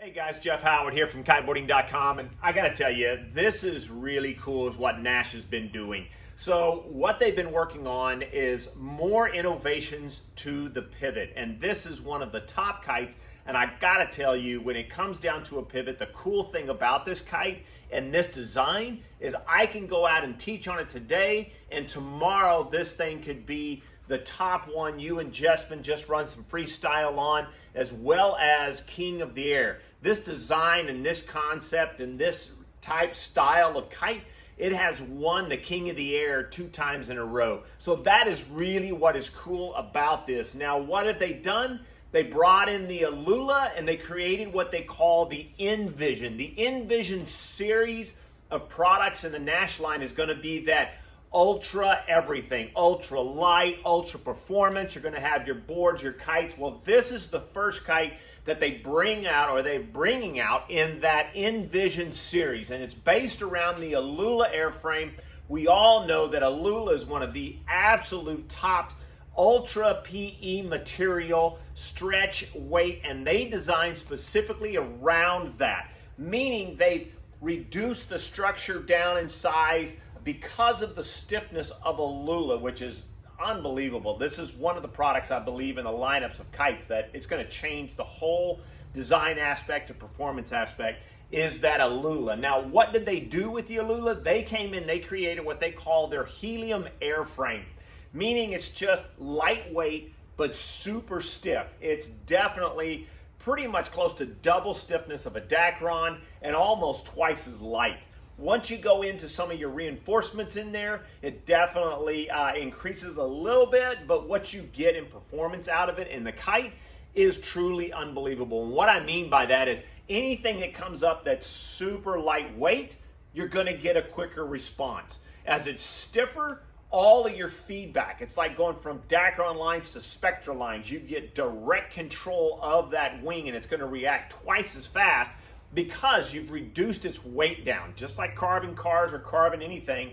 Hey guys, Jeff Howard here from Kiteboarding.com, and I gotta tell you, this is really cool is what Naish has been doing. So what they've been working on is more innovations to the Pivot, and this is one of the top kites. And I gotta tell you, when it comes down to a Pivot, the cool thing about this kite and this design is I can go out and teach on it today, and tomorrow this thing could be the top one you and Jespen just run some freestyle on, as well as King of the Air. This design and this concept and this type style of kite, it has won the King of the Air 2 times in a row. So that is really what is cool about this. Now, what have they done? They brought in the Aluula and they created what they call the Nvision. The Nvision series of products in the Naish line is going to be that ultra everything, ultra light, ultra performance. You're going to have your boards, your kites. Well, this is the first kite that they bring out, or they're bringing out in that Nvision series, and it's based around the Aluula airframe. We all know that Aluula is one of the absolute top ultra PE material, stretch, weight, and they designed specifically around that, meaning they've reduced the structure down in size because of the stiffness of Aluula, which is unbelievable. This is one of the products I believe in the lineups of kites that it's going to change the whole design aspect and performance aspect, is that Aluula. Now, what did they do with the Aluula? They came in, they created what they call their helium airframe, meaning it's just lightweight but super stiff. It's definitely pretty much close to double stiffness of a dacron and almost twice as light. Once you go into some of your reinforcements in there, it definitely increases a little bit, but what you get in performance out of it in the kite is truly unbelievable. And what I mean by that is anything that comes up that's super lightweight, you're going to get a quicker response. As it's stiffer, all of your feedback, it's like going from dacron lines to spectra lines. You get direct control of that wing, and it's going to react twice as fast because you've reduced its weight down. Just like carbon cars or carbon anything,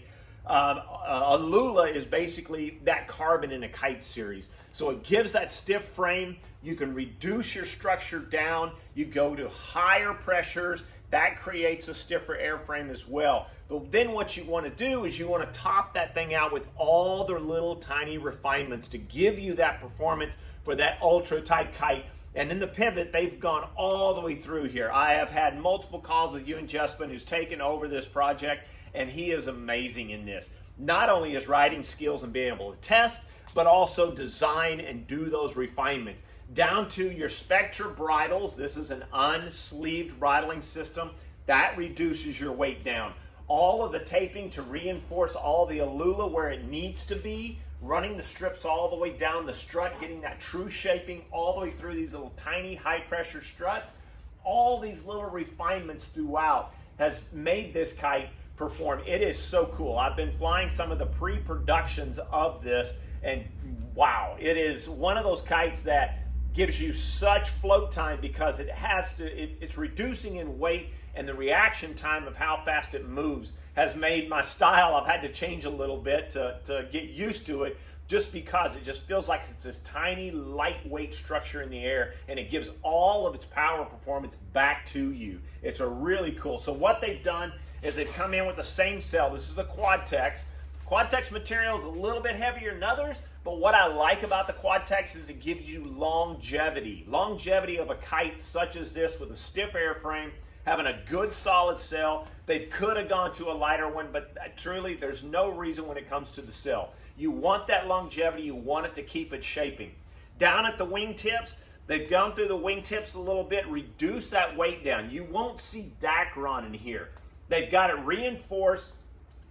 Aluula is basically that carbon in a kite series. So it gives that stiff frame. You can reduce your structure down. You go to higher pressures. That creates a stiffer airframe as well. But then what you want to do is you want to top that thing out with all the little tiny refinements to give you that performance for that ultra tight kite. And in the Pivot, they've gone all the way through here. I have had multiple calls with you and Jespen, who's taken over this project, and he is amazing in this. Not only his riding skills and being able to test, but also design and do those refinements. Down to your Spectra bridles. This is an unsleeved bridling system. That reduces your weight down. All of the taping to reinforce all the Aluula where it needs to be, running the strips all the way down the strut, getting that true shaping all the way through these little tiny high pressure struts. All these little refinements throughout has made this kite perform. It is so cool. I've been flying some of the pre-productions of this, and wow, it is one of those kites that gives you such float time because it's reducing in weight, and the reaction time of how fast it moves has made my style, I've had to change a little bit to get used to it, just because it just feels like it's this tiny lightweight structure in the air, and it gives all of its power and performance back to you. It's a really cool. So what they've done is they've come in with the same cell. This is a Quadtex. Quadtex material is a little bit heavier than others, but what I like about the Quadtex is it gives you longevity. Longevity of a kite such as this with a stiff airframe, having a good solid sail. They could have gone to a lighter one, but truly there's no reason when it comes to the sail. You want that longevity, you want it to keep it shaping. Down at the wingtips, they've gone through the wingtips a little bit, reduced that weight down. You won't see dacron in here. They've got it reinforced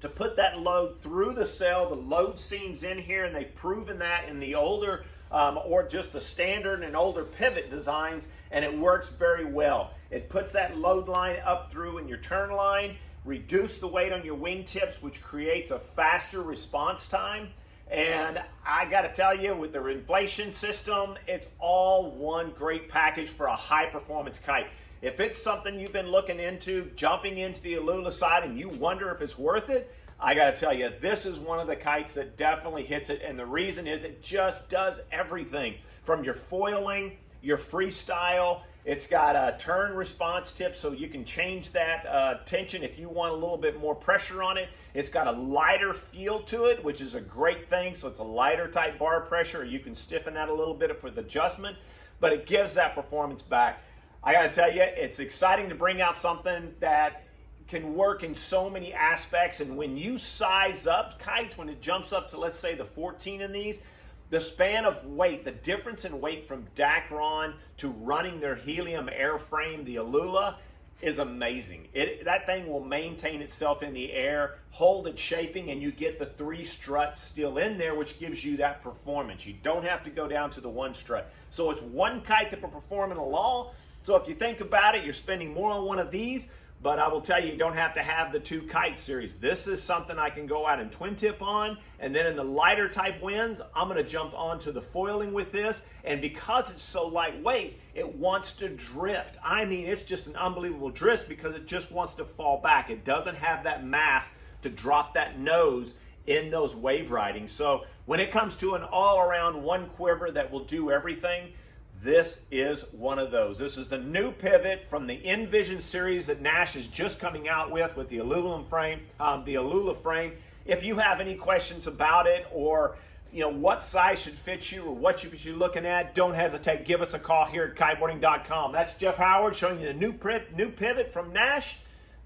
to put that load through the sail. The load seams in here, and they've proven that in the older or just the standard and older Pivot designs, and it works very well. It puts that load line up through in your turn line, reduce the weight on your wingtips, which creates a faster response time. And I got to tell you, with the inflation system, it's all one great package for a high performance kite. If it's something you've been looking into, jumping into the Aluula side, and you wonder if it's worth it, I got to tell you, this is one of the kites that definitely hits it. And the reason is it just does everything from your foiling your freestyle. It's got a turn response tip so you can change that tension if you want a little bit more pressure on it. It's got a lighter feel to it, which is a great thing. So it's a lighter type bar pressure. You can stiffen that a little bit for the adjustment, but it gives that performance back. I gotta tell you, it's exciting to bring out something that can work in so many aspects. And when you size up kites, when it jumps up to, let's say, the 14 in these, the span of weight, the difference in weight from dacron to running their helium airframe, the Aluula, is amazing. That thing will maintain itself in the air, hold its shaping, and you get the 3 struts still in there, which gives you that performance. You don't have to go down to the 1 strut. So it's one kite that will perform in a law. So if you think about it, you're spending more on one of these, but I will tell you, you don't have to have the 2 kite series. This is something I can go out and twin tip on, and then in the lighter type winds, I'm gonna jump onto the foiling with this, and because it's so lightweight, it wants to drift. I mean, it's just an unbelievable drift because it just wants to fall back. It doesn't have that mass to drop that nose in those wave riding. So when it comes to an all-around one quiver that will do everything, this is one of those. This is the new pivot from the Nvision series that Naish is just coming out with the aluminum frame, the Aluula frame. If you have any questions about it, or what size should fit you, or what you should be looking at, don't hesitate. Give us a call here at Kiteboarding.com. That's Jeff Howard showing you the new pivot from Naish.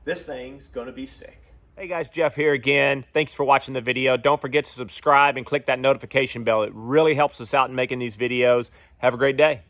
This thing's gonna be sick. Hey guys, Jeff here again. Thanks for watching the video. Don't forget to subscribe and click that notification bell. It really helps us out in making these videos. Have a great day.